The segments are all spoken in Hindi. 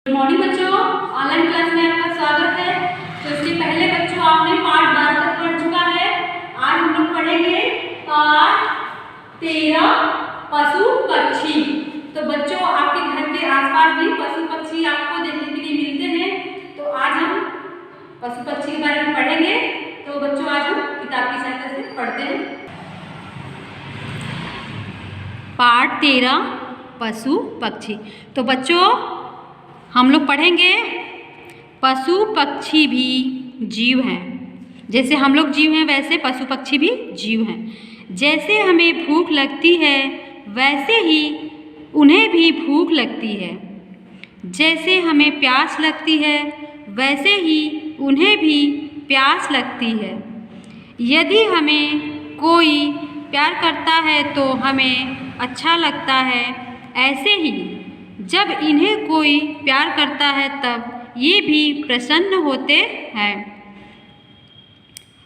गुड मॉर्निंग बच्चों, ऑनलाइन क्लास में आपका स्वागत है। तो इससे पहले बच्चों आपने पाठ 12 तक पढ़ चुका है। आज हम लोग पढ़ेंगे पाठ 13 पशु पक्षी। तो बच्चों आपके घर के आसपास भी पशु पक्षी आपको देखने के लिए मिलते हैं। तो आज हम पशु पक्षी के बारे में पढ़ेंगे। तो बच्चों आज हम किताब की सहायता से पढ़ते हैं। पाठ 13 पशु पक्षी। तो बच्चों हम लोग पढ़ेंगे पशु पक्षी भी जीव हैं। जैसे हम लोग जीव हैं वैसे पशु पक्षी भी जीव हैं। जैसे हमें भूख लगती है वैसे ही उन्हें भी भूख लगती है। जैसे हमें प्यास लगती है वैसे ही उन्हें भी प्यास लगती है। यदि हमें कोई प्यार करता है तो हमें अच्छा लगता है। ऐसे ही जब इन्हें कोई प्यार करता है तब ये भी प्रसन्न होते हैं।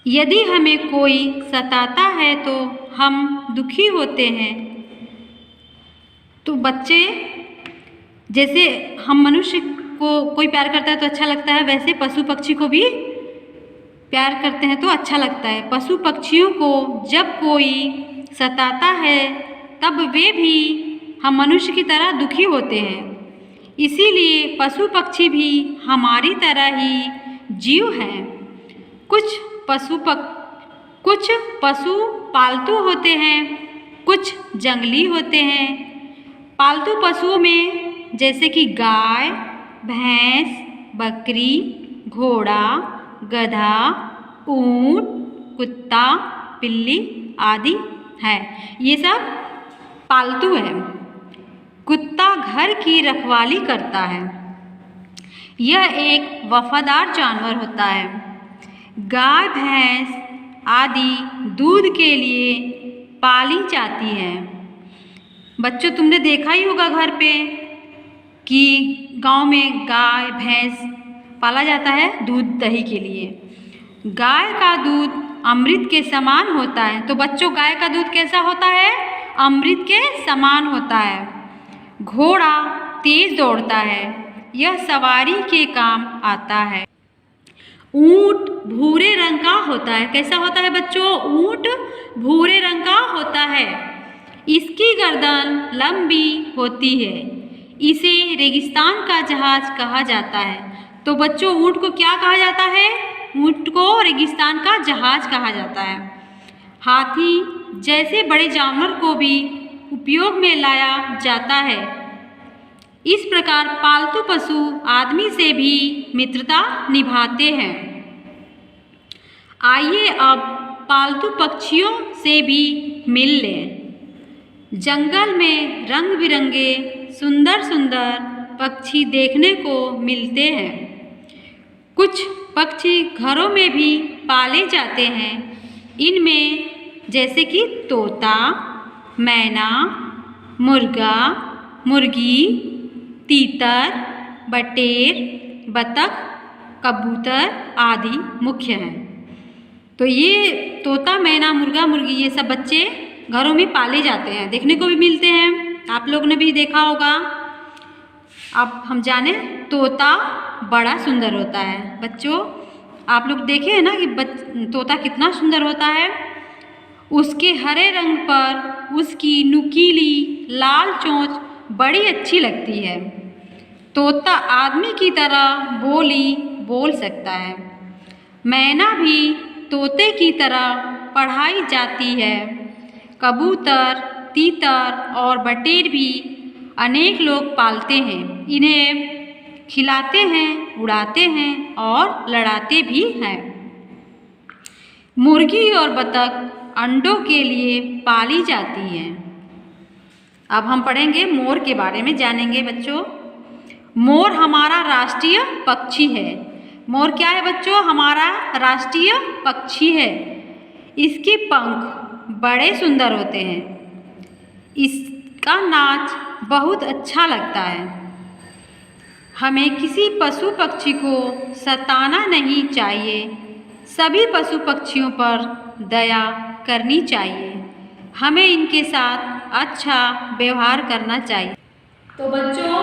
यदि हमें कोई सताता है तो हम दुखी होते हैं। तो बच्चे जैसे हम मनुष्य को कोई प्यार करता है तो अच्छा लगता है, वैसे पशु पक्षी को भी प्यार करते हैं तो अच्छा लगता है। पशु पक्षियों को जब कोई सताता है तब वे भी हम मनुष्य की तरह दुखी होते हैं। इसीलिए पशु पक्षी भी हमारी तरह ही जीव हैं। कुछ पशु पालतू होते हैं, कुछ जंगली होते हैं। पालतू पशुओं में जैसे कि गाय, भैंस, बकरी, घोड़ा, गधा, ऊंट, कुत्ता, बिल्ली आदि है। ये सब पालतू है। कुत्ता घर की रखवाली करता है। यह एक वफादार जानवर होता है। गाय, भैंस आदि दूध के लिए पाली जाती है। बच्चों तुमने देखा ही होगा घर पे कि गांव में गाय भैंस पाला जाता है दूध दही के लिए। गाय का दूध अमृत के समान होता है। तो बच्चों गाय का दूध कैसा होता है? अमृत के समान होता है। घोड़ा तेज दौड़ता है, यह सवारी के काम आता है। ऊंट भूरे रंग का होता है। कैसा होता है बच्चों? ऊंट भूरे रंग का होता है। इसकी गर्दन लंबी होती है। इसे रेगिस्तान का जहाज कहा जाता है। तो बच्चों ऊंट को क्या कहा जाता है? ऊंट को रेगिस्तान का जहाज कहा जाता है। हाथी जैसे बड़े जानवर को भी उपयोग में लाया जाता है। इस प्रकार पालतू पशु आदमी से भी मित्रता निभाते हैं। आइए अब पालतू पक्षियों से भी मिल लें। जंगल में रंग बिरंगे सुंदर सुंदर पक्षी देखने को मिलते हैं। कुछ पक्षी घरों में भी पाले जाते हैं। इनमें जैसे कि तोता, मैना, मुर्गा, मुर्गी, तीतर, बटेर, बतख, कबूतर आदि मुख्य हैं। तो ये तोता, मैना, मुर्गा, मुर्गी ये सब बच्चे घरों में पाले जाते हैं, देखने को भी मिलते हैं। आप लोग ने भी देखा होगा। अब हम जाने तोता बड़ा सुंदर होता है। बच्चों आप लोग देखे हैं ना कि तोता कितना सुंदर होता है। उसके हरे रंग पर उसकी नुकीली लाल चोंच बड़ी अच्छी लगती है। तोता आदमी की तरह बोली बोल सकता है। मैना भी तोते की तरह पढ़ाई जाती है। कबूतर, तीतर और बटेर भी अनेक लोग पालते हैं। इन्हें खिलाते हैं, उड़ाते हैं और लड़ाते भी हैं। मुर्गी और बतख अंडों के लिए पाली जाती हैं। अब हम पढ़ेंगे मोर के बारे में, जानेंगे बच्चों। मोर हमारा राष्ट्रीय पक्षी है। मोर क्या है बच्चों? हमारा राष्ट्रीय पक्षी है। इसके पंख बड़े सुंदर होते हैं। इसका नाच बहुत अच्छा लगता है। हमें किसी पशु पक्षी को सताना नहीं चाहिए। सभी पशु पक्षियों पर दया करनी चाहिए। हमें इनके साथ अच्छा व्यवहार करना चाहिए। तो बच्चों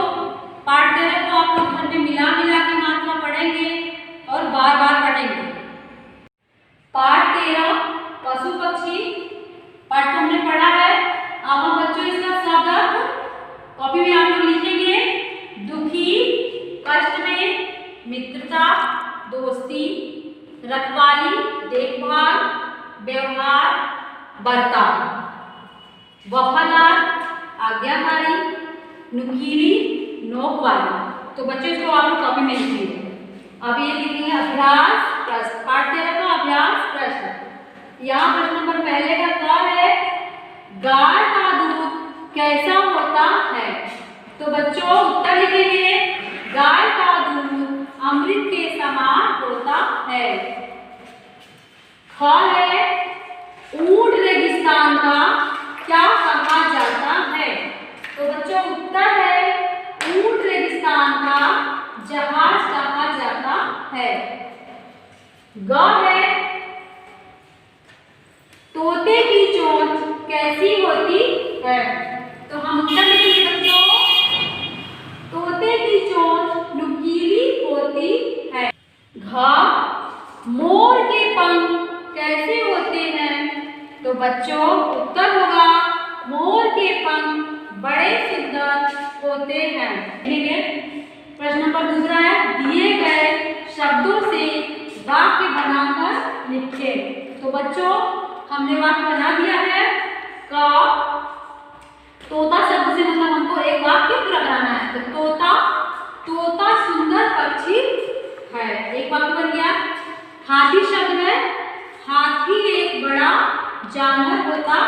पाठ 13 को आप लोग घर में मिला मिला के मात्रा पढ़ेंगे और बार बार पढ़ेंगे। पाठ 13 पशु पक्षी पाठ को हमने पढ़ा है। अब बच्चों इसका शब्द अर्थ कॉपी में आप लोग लिखेंगे। दुखी, कष्ट में, मित्रता, दोस्ती, रखवाली, देखभाल, व्यवहार, बर्ताव, वफादार, आज्ञाकारी, नुकीली, नोक वाली। तो बच्चों इसको आप लोग कॉपी में लिखेंगे। अब ये लिखेंगे अभ्यास प्रश्न, पाठ 13 का अभ्यास प्रश्न। यहाँ प्रश्न नंबर पहले का क्या है, गाय का दूध कैसा होता है। तो बच्चों उत्तर लिखेंगे, गाय का दूध अमृत के समान होता है। ख है, ऊंट रेगिस्तान का क्या कहा जाता है। तो बच्चों उत्तर है, ऊंट रेगिस्तान का जहाज कहा जाता है। ग है, तोते की चोंच कैसी होती है। तो हम उत्तर लिखेंगे बच्चों, तोते की चोंच नुकीली होती है। घ, मोर के पंख कैसे होते हैं। तो बच्चों उत्तर होगा, मोर के पंख बड़े सुंदर होते हैं। प्रश्न नंबर दूसरा है, दिए गए शब्दों से वाक्य बनाकर लिखे। तो बच्चों हमने वाक्य बना दिया है। क, तोता शब्द से मतलब हमको एक वाक्य पूरा बनाना है। तो तोता, तोता सुंदर पक्षी है, एक वाक्य बन गया। हाथी शब्द है, हाथी एक बड़ा जानवर होता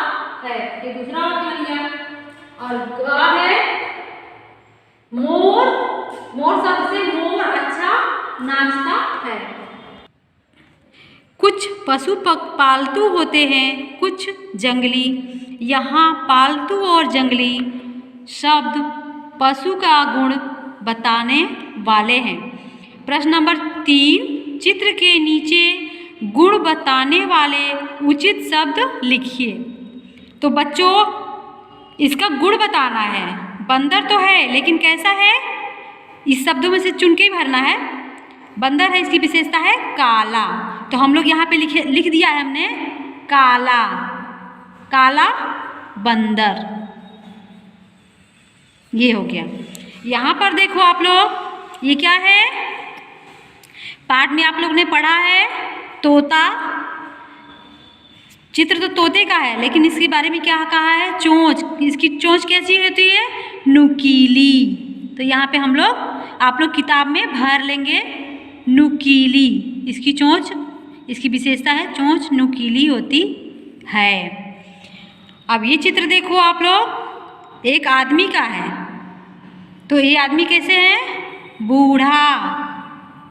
है, ये दूसरा वाक्य बन गया। और ग है, मोर, मोर शब्द से मोर अच्छा नाचता है। कुछ पशु पालतू होते हैं, कुछ जंगली। यहाँ पालतू और जंगली शब्द पशु का गुण बताने वाले हैं। प्रश्न नंबर 3, चित्र के नीचे गुण बताने वाले उचित शब्द लिखिए। तो बच्चों इसका गुण बताना है। बंदर तो है लेकिन कैसा है, इस शब्दों में से चुन के ही भरना है। बंदर है, इसकी विशेषता है काला। तो हम लोग यहाँ पे लिख दिया है हमने काला, काला बंदर, ये हो गया। यहाँ पर देखो आप लोग, ये क्या है, पाठ में आप लोग ने पढ़ा है तोता, चित्र तो तोते का है लेकिन इसके बारे में क्या कहा है, चोंच। इसकी चोंच कैसी होती है, नुकीली। तो यहाँ पे हम लोग, आप लोग किताब में भर लेंगे नुकीली। इसकी चोंच, इसकी विशेषता है चोंच नुकीली होती है। अब ये चित्र देखो आप लोग, एक आदमी का है। तो ये आदमी कैसे है, बूढ़ा,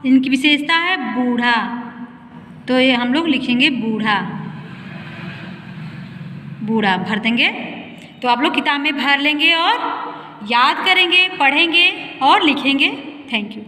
इनकी विशेषता है बूढ़ा। तो ये हम लोग लिखेंगे बूढ़ा, बूढ़ा भर देंगे। तो आप लोग किताब में भर लेंगे और याद करेंगे, पढ़ेंगे और लिखेंगे। Thank you.